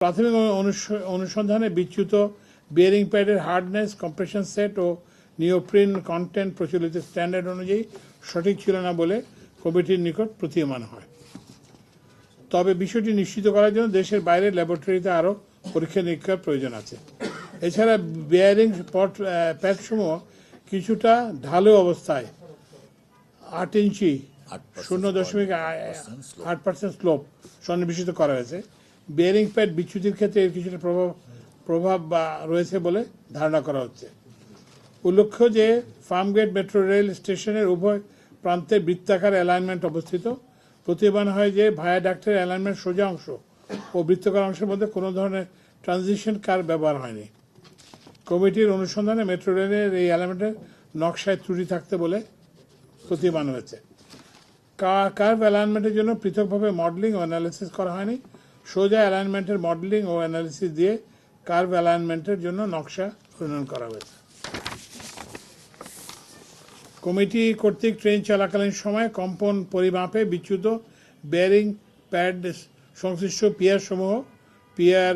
প্রাথমিক অনুসন্ধানে বিচ্যুত বিয়ারিং প্যাডের হার্ডনেস, কম্প্রেশন সেট ও নিওপ্রিন কন্টেন্ট প্রচলিত স্ট্যান্ডার্ড অনুযায়ী সঠিক ছিল না বলে কমিটির নিকট প্রতীয়মান হয়। তবে বিষয়টি নিশ্চিত করার জন্য দেশের বাইরে ল্যাবরেটরিতে আরও পরীক্ষা নিরীক্ষার প্রয়োজন আছে। এছাড়া বিয়ারিং প্যাডসমূহ কিছুটা ঢালু অবস্থায় 8 ইঞ্চি 0.8% স্লোপ সন্নিবেশিত করা হয়েছে। বিয়ারিং প্যাড বিচ্যুতির ক্ষেত্রে এর কিছুটা প্রভাব রয়েছে বলে ধারণা করা হচ্ছে। উল্লেখ্য যে ফার্মগেট মেট্রো রেল স্টেশনের উভয় প্রান্তে বৃত্তাকার অ্যালাইনমেন্ট অবস্থিত। প্রতীয়মান হয় যে ভায়াডাক্টের অ্যালাইনমেন্ট সোজা অংশ ও বৃত্তাকার অংশের মধ্যে কোনো ধরনের ট্রানজিশন কার ব্যবহার হয়নি। কমিটির অনুসন্ধানে মেট্রো রেলের এই অ্যালাইনমেন্টের নকশায় ত্রুটি থাকতে বলে প্রতীয়মান হয়েছে। কার্ভ অ্যালাইনমেন্টের জন্য পৃথকভাবে মডেলিং ও অ্যানালিসিস করা হয়নি। সোজা অ্যালাইনমেন্টের মডেলিং ও অ্যানালিসিস দিয়ে কার্ভ অ্যালাইনমেন্টের জন্য নকশা প্রণয়ন করা হয়েছে। কমিটি কর্তৃক ট্রেন চলাকালীন সময় কম্পন পরিমাপে বিচ্যুত বেয়ারিং প্যাড সংশ্লিষ্ট পিয়ার সমূহ পিয়ার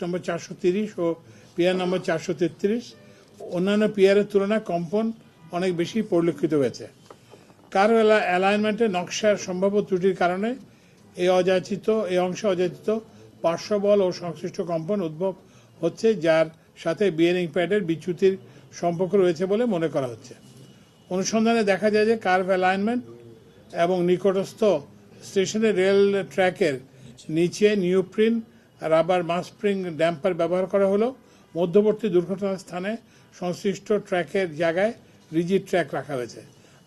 নম্বর 430 ও পিয়ার নম্বর 433 অন্যান্য পিয়ারের তুলনায় কম্পন অনেক বেশি পরিলক্ষিত হয়েছে। কার্ভ অ্যালাইনমেন্টের নকশার সম্ভাব্য ত্রুটির কারণে এই অংশে অযাচিত পার্শ্ববল ও সংশ্লিষ্ট কম্পন উদ্ভব হচ্ছে, যার সাথে বিয়ারিং প্যাডের বিচ্যুতির সম্পর্ক রয়েছে বলে মনে করা হচ্ছে। অনুসন্ধানে দেখা যায় যে কার্ভ অ্যালাইনমেন্ট এবং নিকটস্থ স্টেশনের রেল ট্র্যাকের নিচে নিওপ্রিন রাবার মাসস্প্রিং ড্যাম্পার ব্যবহার করা হলো। মধ্যবর্তী দুর্ঘটনার স্থানে সংশ্লিষ্ট ট্র্যাকের জায়গায় রিজিড ট্র্যাক রাখা হয়েছে।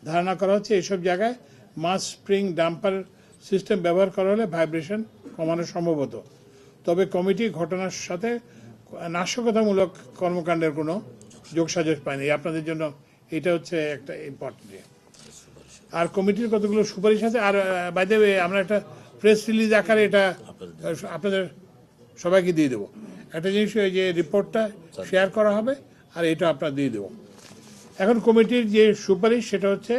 ধারণা করা হচ্ছে এসব জায়গায় মাস স্প্রিং ডাম্পার সিস্টেম ব্যবহার করা হলে ভাইব্রেশন কমানো সম্ভবত। তবে কমিটি ঘটনার সাথে নাশকতামূলক কর্মকাণ্ডের কোনো যোগসাজশ পায়নি। আপনাদের জন্য এটা হচ্ছে একটা ইম্পর্টেন্ট। আর কমিটির কতগুলো সুপারিশ আছে। আর বাইরে আমরা একটা প্রেস রিলিজ আকারে এটা আপনাদের সবাইকে দিয়ে দেবো। একটা জিনিস যে রিপোর্টটা শেয়ার করা হবে আর এটা আপনার দিয়ে দেবো। এখন কমিটির যে সুপারিশ সেটা হচ্ছে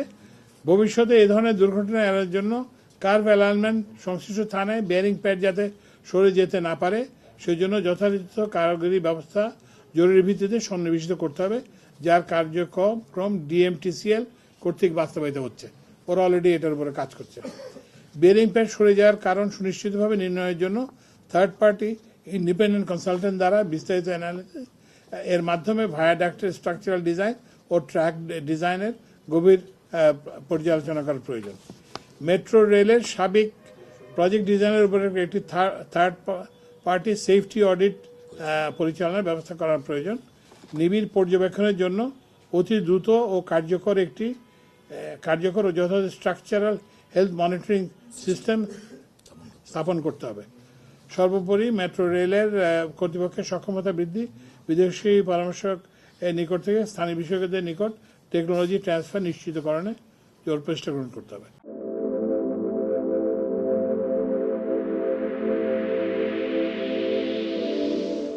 ভবিষ্যতে এই ধরনের দুর্ঘটনা এড়ানোর জন্য কার্ভ অ্যালাইনমেন্ট সংশ্লিষ্ট স্থানে বেয়ারিং প্যাড যাতে সরে যেতে না পারে সেই জন্য যথাযথ কারিগরি ব্যবস্থা জরুরি ভিত্তিতে সন্নিবেশিত করতে হবে, যার কার্যক্রম ডিএমটিসিএল কর্তৃক বাস্তবায়িত হচ্ছে। ওরা অলরেডি এটার উপরে কাজ করছে। বেয়ারিং প্যাড সরে যাওয়ার কারণ সুনিশ্চিতভাবে নির্ণয়ের জন্য থার্ড পার্টি ইন্ডিপেন্ডেন্ট কনসালটেন্ট দ্বারা বিস্তারিত অ্যানালিসিস এর মাধ্যমে ভায়াডাক্টের স্ট্রাকচারাল ডিজাইন ও ট্র্যাক ডিজাইনের গভীর পর্যালোচনা করার প্রয়োজন। মেট্রো রেলের সাবেক প্রজেক্ট ডিজাইনের উপরে একটি থার্ড পার্টি সেফটি অডিট পরিচালনার ব্যবস্থা করার প্রয়োজন। নিবিড় পর্যবেক্ষণের জন্য অতি দ্রুত ও কার্যকর ও যথাযথ স্ট্রাকচারাল হেলথ মনিটরিং সিস্টেম স্থাপন করতে হবে। সর্বোপরি মেট্রো রেলের কর্তৃপক্ষের সক্ষমতা বৃদ্ধি, বিদেশি পরামর্শক এর নিকট থেকে স্থানীয় বিশেষজ্ঞদের নিকট টেকনোলজি ট্রান্সফার নিশ্চিতকরণে জোর প্রচেষ্টা গ্রহণ করতে হবে।